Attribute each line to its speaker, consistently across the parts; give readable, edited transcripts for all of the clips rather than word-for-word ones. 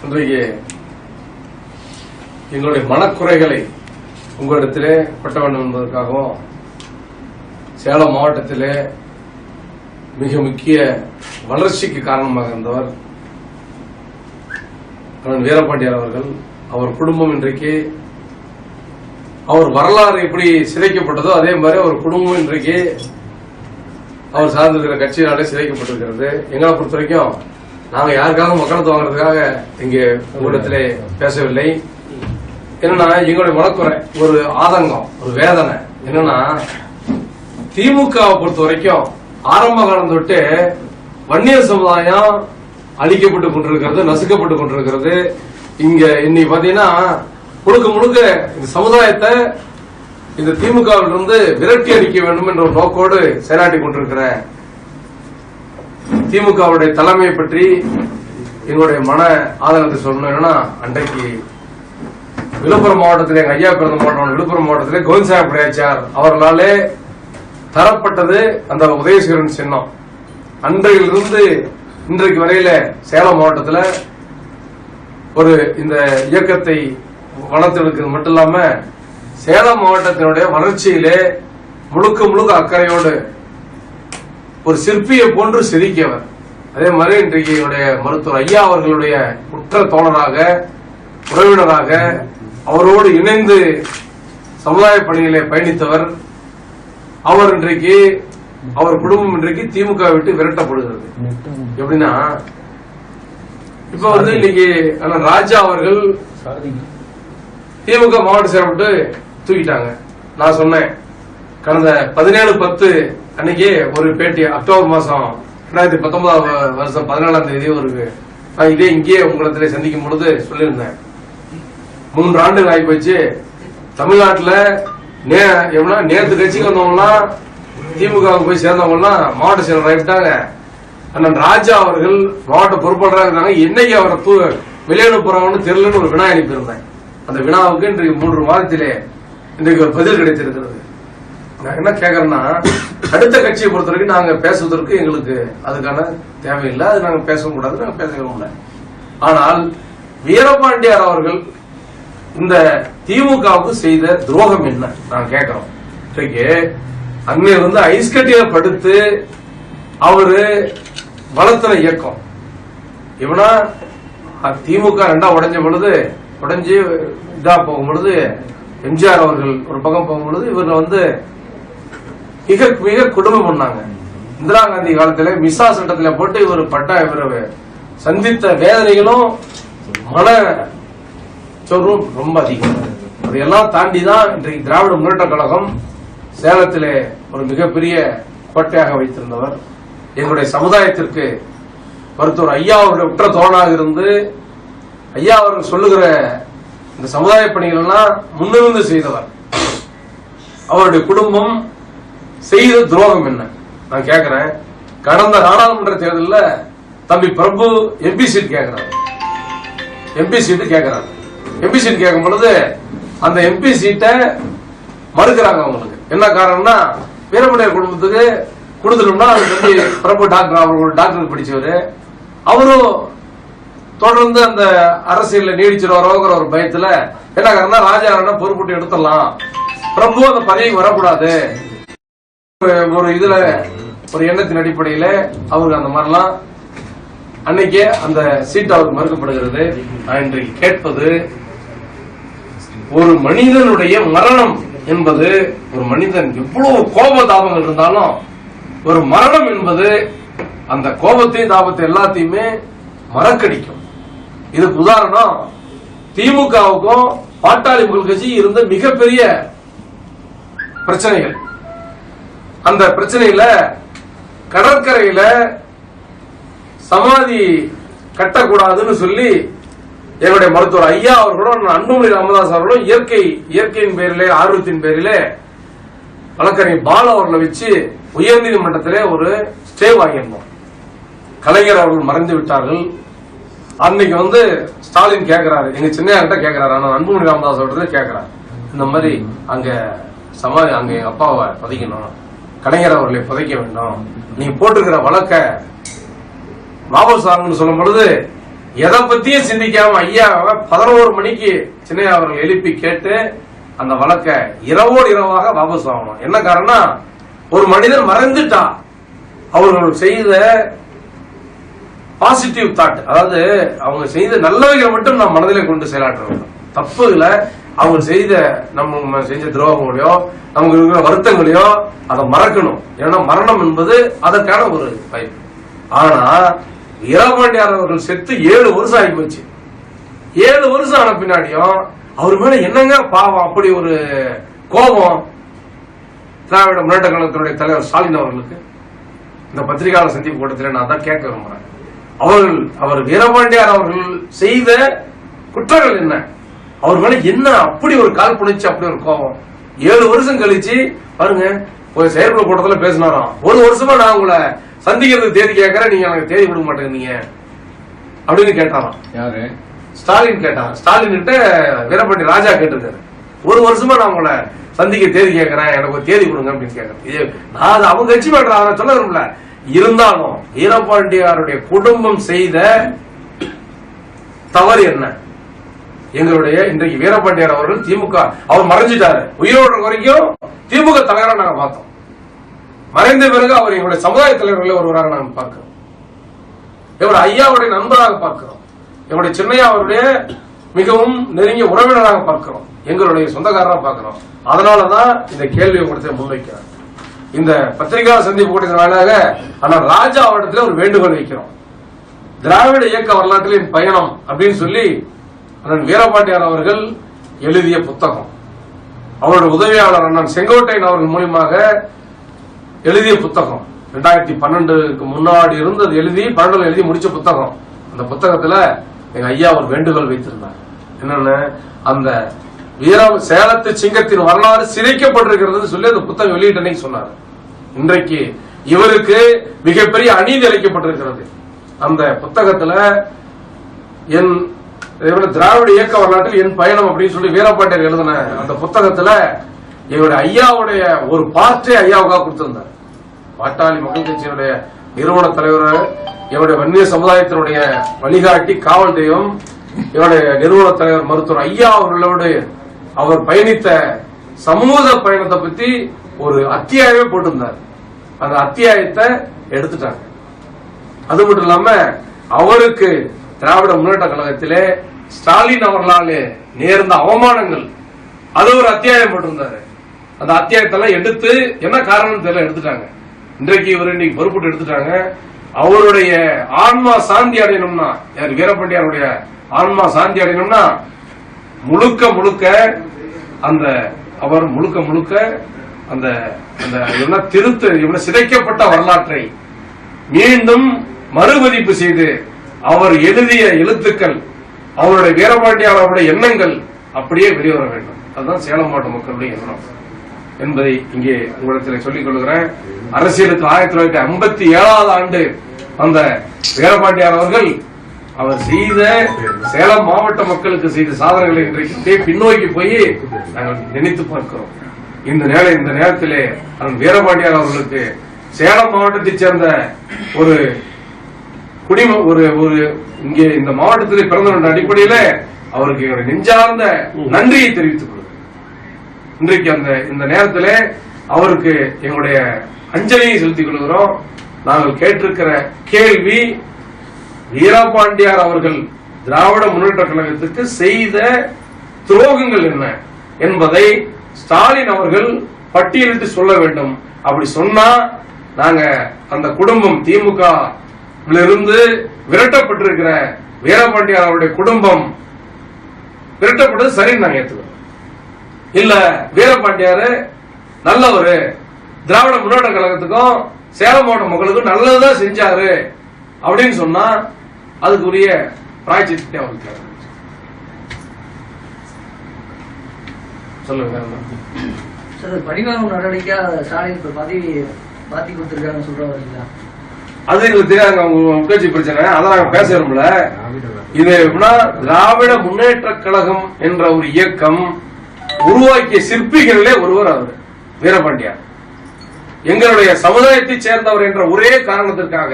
Speaker 1: இன்றைக்கு எங்களுடைய மனக்குறைகளை உங்களிடத்திலே கொட்ட வேண்டும் என்பதற்காகவும் சேலம் மாவட்டத்திலே மிக முக்கிய வளர்ச்சிக்கு காரணமாக இருந்தவர் அண்ணன் வீரபாண்டியார் அவர்கள். அவர் குடும்பம் இன்றைக்கு அவர் வரலாறு எப்படி சிதைக்கப்பட்டதோ அதே மாதிரி அவர் குடும்பம் இன்றைக்கு அவர் சார்ந்திருக்கிற கட்சியினாலே சிதைக்கப்பட்டிருக்கிறது. எங்களை பொறுத்த வரைக்கும் நாங்க யாருக்காக மக்களத்தை வாங்குறதுக்காக இங்கே உங்களிடத்திலே பேசவில்லை. என்னன்னா எங்களுடைய மனக்குறை, ஒரு ஆதங்கம், ஒரு வேதனை என்னன்னா திமுகவை பொறுத்த வரைக்கும் ஆரம்ப காலம் தொட்டு வன்னியர் சமுதாயம் அழிக்கப்பட்டு கொண்டிருக்கிறது, நசுக்கப்பட்டு கொண்டிருக்கிறது. இங்க இன்னைக்கு பாத்தீங்கன்னா முழுக்க முழுக்க இந்த சமுதாயத்தை இந்த திமுகவிலிருந்து விரட்டி அடிக்க வேண்டும் என்ற ஒரு நோக்கோடு செயலாற்றி கொண்டிருக்கிற திமுகவுடைய தலைமையை பற்றி எங்களுடைய மன ஆதங்கத்தை சொல்லணும்னா, அன்றைக்கு விழுப்புரம் மாவட்டத்திலே எங்க ஐயா பிறந்த மாவட்டம் விழுப்புரம் மாவட்டத்திலே கோவிந்தசாமி பிள்ளையாச்சார் அவர்களாலே தரப்பட்டது அந்த உதயசீரன் சின்னம். அன்றையிலிருந்து இன்றைக்கு வரையில சேலம் மாவட்டத்தில் ஒரு இந்த இயக்கத்தை வளர்த்தெடுக்கிறது மட்டும் இல்லாம சேலம் மாவட்டத்தினுடைய வளர்ச்சியிலே முழுக்க முழுக்க அக்கறையோடு ஒரு சிற்பியை போன்று செதுக்கியவர். அதே மாதிரி இன்றைக்கு என்னுடைய மருத்துவர் ஐயா அவர்களுடைய உற்ற தோழராக, உறவினராக, அவரோடு இணைந்து சமுதாய பணிகளை பயணித்தவர். அவர் இன்றைக்கு அவர் குடும்பம் இன்றைக்கு திமுக விட்டு விரட்டப்படுகிறது. எப்படின்னா இப்ப இன்னைக்கு ராஜா அவர்கள் திமுக மாவட்ட செயல்பட்டு தூக்கிட்டாங்க. நான் சொன்னேன் கடந்த 17/10 அன்னைக்கு ஒரு பேட்டி, அக்டோபர் மாசம் 2019 வருஷம் 14ஆம் தேதி ஒரு இதே இங்கே உங்களிடத்திலே சந்திக்கும் பொழுது சொல்லியிருந்தேன். 3 ஆண்டுகள் ஆகி போச்சு. தமிழ்நாட்டில் நேற்று கட்சிக்கு வந்தவங்கலாம் திமுகவுக்கு போய் சேர்ந்தவங்கலாம் மாவட்ட செயலர் ஆகிட்டாங்க. அண்ணன் ராஜா அவர்கள் மாவட்ட பொறுப்பாளராக இருந்தாங்க. என்னைக்கு அவரை வெளியனுப்புறாங்கன்னு தெரியலன்னு ஒரு வினா அனுப்பியிருந்தேன். அந்த வினாவுக்கு இன்றைக்கு 3 மாதத்திலே இன்றைக்கு ஒரு பதில் கிடைத்திருக்கிறது. நான் என்ன கேட்கறேன்னா, அடுத்த கட்சியை பொறுத்த வரைக்கும் நாங்க பேசுவதற்கு எங்களுக்கு அதுக்கான தேவையில்லை, அது நாங்க பேசவும் கூடாது, நாங்க பேசவும் முடியல. ஆனால் வீரபாண்டியார் அவர்கள் இந்த திமுகவுக்கு செய்த துரோகம் என்ன நான் கேட்கிறோம். இன்றைக்கு அன்னையிலிருந்து ஐஸ் கட்டியில படுத்து அவரு வளர்த்தன இயக்கம் இவனா திமுக 2ஆ உடைஞ்ச பொழுது, உடைஞ்சு இதா போகும் பொழுது, எம்ஜிஆர் அவர்கள் ஒரு பக்கம் போகும் பொழுது இவர்கள் மிக மிக கொடுமை பண்ணாங்க. இந்திரா காந்தி காலத்துல மிசா சட்டத்துல போட்டு இவர் சந்தித்த வேதனைகளும் மன சொரும் ரொம்ப அதிகம். அதையெல்லாம் தாண்டிதான் இன்றைக்கு திராவிட முன்னேற்ற கழகம் சேலத்திலே ஒரு மிகப்பெரிய கோட்டையாக வைத்திருந்தவர். எங்களுடைய சமுதாயத்திற்கு மருத்துவர் ஐயா அவருடைய உற்ற தோழனாக இருந்து ஐயா அவர்கள் சொல்லுகிற இந்த சமுதாய பணிகள் எல்லாம் முன்னிருந்து செய்தவர். அவருடைய குடும்பம் செய்த துரோகம் என்ன நான் கேட்கிறேன். கடந்த நாடாளுமன்ற தேர்தலில் தம்பி பிரபு எம்பி சீட் கேட்கிறார். எம்பி சீட்டு கேட்கிறார். எம்பி சீட் கேட்கும் பொழுது அந்த எம்பி சீட்டை மறுக்கிறாங்க. அவங்களுக்கு என்ன காரணம்னா, வீரபாண்டியார் குடும்பத்துக்கு கொடுத்துட்டோம்னா அது தம்பி பிரபு டாக்டர், அவர்கள் டாக்டருக்கு படிச்சவர், அவரும் தொடர்ந்து அந்த அரசியல நீடிச்சிருவாரோங்கிற ஒரு பயத்துல என்ன காரணம்னா ராஜா பொறுப்புட்டு எடுத்துடலாம், பிரபு அந்த பதவிக்கு வரக்கூடாது ஒரு இதுல ஒரு எண்ணத்தின் அடிப்படையில அவருக்கு அந்த மாதிரிலாம் அன்னைக்கே அந்த சீட் அவருக்கு மறுக்கப்படுகிறது. நான் இன்றைக்கு கேட்பது, ஒரு மனிதனுடைய மரணம் என்பது, ஒரு மனிதன் எவ்வளவு கோப தாபங்கள் இருந்தாலும் ஒரு மரணம் என்பது அந்த கோபத்தையும் தாபத்தை எல்லாத்தையுமே மறக்கடிக்கும். இதுக்கு உதாரணம் திமுகவுக்கும் பாட்டாளி மக்கள் கட்சி இருந்த மிகப்பெரிய பிரச்சனைகள். அந்த பிரச்சனையில கடற்கரையில சமாதி கட்டக்கூடாதுன்னு சொல்லி என்னுடைய மருத்துவர் ஐயா அவர்களும் அன்புமணி ராமதாஸ் அவர்களும் இயற்கையின் பேரிலே, ஆர்வத்தின் பேரிலே வழக்கறிஞர் பால் அவர்களை வச்சு உயர்நீதிமன்றத்திலே ஒரு ஸ்டே வாங்கியிருந்தோம். கலைஞர் அவர்கள் மறைந்து விட்டார்கள். அன்னைக்கு ஸ்டாலின் கேட்கிறாரு, எங்க சின்னையார்கிட்ட கேட்கிறாரு, ஆனா அன்புமணி ராமதாஸ் அவர்கிட்ட கேட்கிறாரு, இந்த மாதிரி அங்க சமாதி, அங்க எங்க அப்பாவை புதைக்கணும், கலைஞர் அவர்களை புதைக்க வேண்டும், நீங்க போட்டிருக்கிற வழக்க வாபஸ் ஆகுன்னு சொல்லும் பொழுது எதை பத்தியும் சிந்திக்காம ஐயா 11 மணிக்கு சின்னையா அவர்கள் எழுப்பி கேட்டு அந்த வழக்க இரவோடு இரவாக வாபஸ் வாங்கணும். என்ன காரணம்? ஒரு மனிதர் மறைந்துட்டா அவர்கள் செய்த பாசிட்டிவ் தாட், அதாவது அவங்க செய்த நல்லவைகளை மட்டும் நாம் மனதிலே கொண்டு செயலாற்ற வேண்டும். தப்புகளை அவங்க செய்த நம்ம செஞ்ச துரோகங்களையோ நமக்கு இருக்கிற வருத்தங்களையோ அதை மறக்கணும். ஏன்னா மரணம் என்பது அதற்கான ஒரு வாய்ப்பு. ஆனா வீரபாண்டியார் அவர்கள் செத்து 7 வருஷம் ஆகி போச்சு. 7 வருஷம் ஆன பின்னாடியும் அவர் மேல என்னங்க பாவம், அப்படி ஒரு கோபம் திராவிட முன்னேற்ற கழகத்தினுடைய தலைவர் ஸ்டாலின் அவர்களுக்கு? இந்த பத்திரிகையாளர் சந்திப்பு கூட்டத்தில் நான் தான் கேட்க விரும்புறேன். அவர் வீரபாண்டியார் அவர்கள் செய்த குற்றங்கள் என்ன, அவர் மேல என்ன அப்படி ஒரு கால் புணிச்சு அப்படி ஒரு கோபம்? 7 வருஷம் கழிச்சு பாருங்க, ஒரு செயற்குழு கூட்டத்தில் பேசினாராம். 1 வருஷமா நான் உங்களை சந்திக்கிறதுக்கு தேதி கேட்கறேன், நீங்க எனக்கு தேதி கொடுக்க மாட்டேங்கிறீங்க அப்படின்னு கேட்டாராம். யாரு? ஸ்டாலின் கேட்டார். ஸ்டாலின் கிட்ட வீரபாண்டி ராஜா கேட்டிருக்காரு, 1 வருஷமா நான் உங்களை சந்திக்க தேதி கேட்கறேன், எனக்கு ஒரு தேதி கொடுங்க அப்படின்னு கேட்கறேன். நான் அவங்க கட்சி பண்றேன் சொல்ல விரும்பல. இருந்தாலும் வீரபாண்டியாருடைய குடும்பம் செய்த தவறு என்ன? எங்களுடைய இன்றைக்கு வீரபாண்டியார் அவர்கள் திமுக அவர் மறைஞ்சிட்டாரு, உயிரோடு வரைக்கும் திமுக தலைவராக நாங்க பார்த்தோம். மறைந்த பிறகு அவர் எங்களுடைய சமுதாய தலைவர்களை ஒருவராக நாங்கள் பார்க்கிறோம். எங்களுடைய ஐயாவுடைய நண்பராக பார்க்கிறோம். எங்களுடைய சின்னையா அவருடைய மிகவும் நெருங்கிய உறவினராக பார்க்கிறோம். எங்களுடைய சொந்தக்காரராக பார்க்கிறோம். அதனாலதான் இந்த கேள்வி உங்களுக்கு முன்வைக்கிறார். இந்த பத்திரிகா சந்திப்பு கூட்டத்தின் வாயிலாக ஆனால் ராஜா அவரிடத்தில் ஒரு வேண்டுகோள் வைக்கிறோம். திராவிட இயக்க வரலாற்றில் பயணம் அப்படின்னு சொல்லி அண்ணன் வீரபாண்டியார் அவர்கள் எழுதிய புத்தகம், அவருடைய உதவியாளர் அண்ணன் செங்கோட்டையன் அவர்கள் மூலமாக எழுதிய புத்தகம், 2012க்கு முன்னாடி இருந்தது எழுதி 12 எழுதி முடிச்ச புத்தகம். அந்த புத்தகத்துல எங்க ஐயா ஒரு வேண்டுகோள் வைத்திருந்தார். என்னன்னு, அந்த சேலத்து சிங்கத்தின் வரலாறு சிதைக்கப்பட்டிருக்கிறது சொல்லி அந்த புத்தகம் வெளியிட்ட சொன்னார். இன்றைக்கு இவருக்கு மிகப்பெரிய அநீதி அளிக்கப்பட்டிருக்கிறது. அந்த புத்தகத்துல என் திராவிட இயக்க வரலாற்றில் என் பயணம் அப்படின்னு சொல்லி வீரபாண்டியர் எழுதின அந்த புத்தகத்துல இவருடைய ஐயாவுடைய ஒரு பார்ட்டே ஐயாவுக்காக கொடுத்திருந்தார். பாட்டாளி மக்கள் கட்சியினுடைய நிறுவன தலைவர், இவருடைய வன்னிய சமுதாயத்தினுடைய வழிகாட்டி காவல் தெய்வம், இவருடைய நிறுவன தலைவர் மருத்துவர் ஐயா அவர்களோடு அவர் பயணித்த சமூக பயணத்தை பத்தி ஒரு அத்தியாயமே போட்டிருந்தார். அந்த அத்தியாயத்தை எடுத்துட்டாங்க. அது மட்டும் இல்லாம அவருக்கு திராவிட முன்னேற்ற கழகத்திலே ஸ்டாலின் அவர்களாலே நேர்ந்த அவமானங்கள் அது ஒரு அத்தியாயம் போட்டிருந்தாரு. அந்த அத்தியாயத்தெல்லாம் எடுத்து என்ன காரணம் தெரியல எடுத்துட்டாங்க. இன்றைக்கு இவர் இன்னைக்கு பொறுப்பு எடுத்துட்டாங்க. அவருடைய ஆன்மா சாந்தி அடையணும்னா, யார் வீரபாண்டியாருடைய ஆன்மா சாந்தி அடையணும்னா முழுக்க முழுக்க அந்த அவர் முழுக்க முழுக்க அந்த திருத்த சிதைக்கப்பட்ட வரலாற்றை மீண்டும் மறுமதிப்பு செய்து அவர் எழுதிய எழுத்துக்கள், அவருடைய வீரபாண்டியார் அவருடைய எண்ணங்கள் அப்படியே வெளிவர வேண்டும். அதுதான் சேலம் மாவட்ட மக்களுடைய எண்ணம் என்பதை இங்கே உங்களிடத்தில் சொல்லிக் கொள்கிறேன். அரசியலுக்கு 1957 ஆண்டு அந்த வீரபாண்டியார் அவர்கள் அவர் செய்த சேலம் மாவட்ட மக்களுக்கு செய்த சாதனைகளை இன்றைக்கு பின்னோக்கி போய் நாங்கள் நினைத்து பார்க்கிறோம். இந்த நேரத்திலே வீரபாண்டியார் அவர்களுக்கு சேலம் மாவட்டத்தைச் சேர்ந்த ஒரு ஒரு இங்கே இந்த மாவட்டத்தில் பிறந்த அடிப்படையில அவருக்கு என்னுடைய நெஞ்சார்ந்த நன்றியை தெரிவித்துக் கொள்கிறேன். இன்றைக்கு இந்த நேரத்தில் அவருக்கு எங்களுடைய அஞ்சலியை செலுத்திக் கொள்கிறோம். நாங்கள் கேட்டிருக்கிற கேள்வி, வீரபாண்டியார் அவர்கள் திராவிட முன்னேற்ற கழகத்துக்கு செய்த துரோகங்கள் என்ன என்பதை ஸ்டாலின் அவர்கள் பட்டியலிட்டு சொல்ல வேண்டும். அப்படி சொன்னா நாங்க அந்த குடும்பம் திமுக இருந்து விரட்டப்பட்டிருக்கிற வீரபாண்டியார் அவருடைய குடும்பம் விரட்டப்பட்டது சரின்னு நாங்க ஏற்றுக்கிறோம். இல்ல வீரபாண்டியாரு நல்லவரு, திராவிட முன்னேற்ற கழகத்துக்கும் சேலம் மாவட்ட மக்களுக்கும் நல்லதுதான் செஞ்சாரு அப்படின்னு சொன்னா அதுக்குரிய பிராய்ச்சித்தை அவருக்கு சொல்லுங்க.
Speaker 2: பரிமாணம் நடவடிக்கையா ஸ்டாலின் பதவி மாத்தி கொடுத்திருக்காங்க சொல்றாங்க.
Speaker 1: அது எங்களுக்கு தெரியாதுங்க, அவங்க உட்கட்சி பிரச்சனை, அதான் நாங்க பேச விரும்பல. இது எப்படின்னா, திராவிட முன்னேற்ற கழகம் என்ற ஒரு இயக்கம் உருவாக்கிய சிற்பிகளிலே ஒருவர் அவர் வீரபாண்டியார். எங்களுடைய சமுதாயத்தை சேர்ந்தவர் என்ற ஒரே காரணத்திற்காக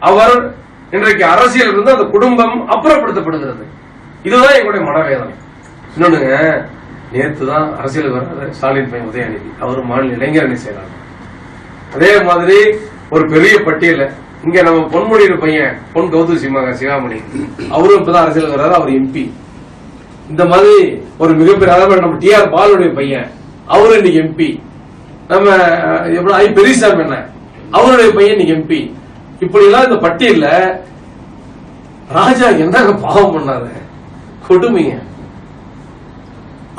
Speaker 1: அவர் இன்றைக்கு அரசியல் இருந்து அந்த குடும்பம் அப்புறப்படுத்தப்படுகிறது. இதுதான் எங்களுடைய மனவேதனை. இன்னொன்னுங்க, நேற்று தான் அரசியல் வர்றாரு ஸ்டாலின் பையன் உதயநிதி, அவர் மாநில இளைஞர் அணி செயலாளர். அதே மாதிரி ஒரு பெரிய பட்டியல இங்க நம்ம பொன்முடியிற பையன் பொன் கௌதம் சிகாமணி, அவரும் இப்பதான் அரசியல் வர்றாரு, அவர் எம்பி. இந்த மாதிரி ஒரு மிகப்பெரிய, அதாவது நம்ம டிஆர் பாலுடைய பையன், அவரு இன்னைக்கு எம்பி. நம்ம எவ்வளவு பெரியசாமி என்ன, அவருடைய பையன் இன்னைக்கு எம்பி. இப்படி எல்லாம் இந்த பட்டியல்ல ராஜா என்னங்க பாவம் பண்ணாரு, கொடுமைங்க.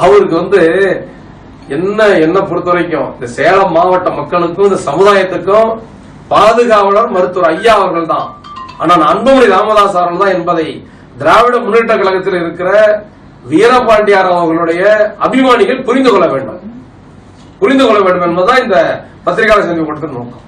Speaker 1: அவருக்கு என்ன பொறுத்த வரைக்கும் இந்த சேலம் மாவட்ட மக்களுக்கும் இந்த சமுதாயத்துக்கும் பாதுகாவலர் மருத்துவர் ஐயா அவர்கள் தான். ஆனால் அன்புமணி ராமதாஸ் அவர்கள் தான் என்பதை திராவிட முன்னேற்ற கழகத்தில் இருக்கிற வீரபாண்டியார் அவர்களுடைய அபிமானிகள் புரிந்து கொள்ள வேண்டும் என்பதுதான் இந்த பத்திரிகையாளர் சந்திப்பு கொடுத்த நோக்கம்.